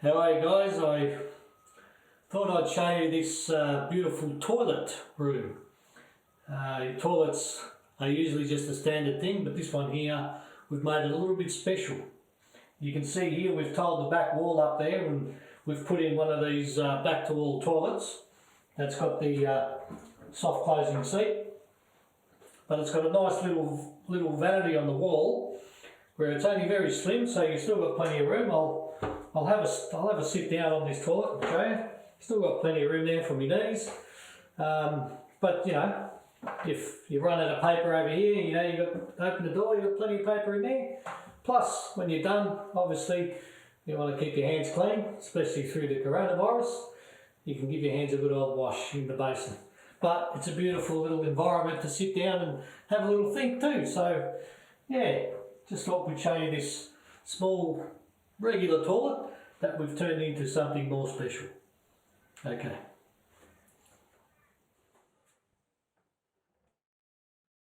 How are you guys? I thought I'd show you this beautiful toilet room. Toilets are usually just a standard thing, but this one here, we've made it a little bit special. You can see here we've tiled the back wall up there and we've put in one of these back to wall toilets. That's got the soft closing seat, but it's got a nice little vanity on the wall where it's only very slim, so you've still got plenty of room. I'll have a sit down on this toilet and show you. Still got plenty of room there for my knees. But you know, if you run out of paper over here, you know, you've got open the door, you've got plenty of paper in there. Plus, when you're done, obviously you want to keep your hands clean, especially through the coronavirus. You can give your hands a good old wash in the basin. But it's a beautiful little environment to sit down and have a little think too. So yeah, just thought we'd show you this small regular toilet that we've turned into something more special. Okay.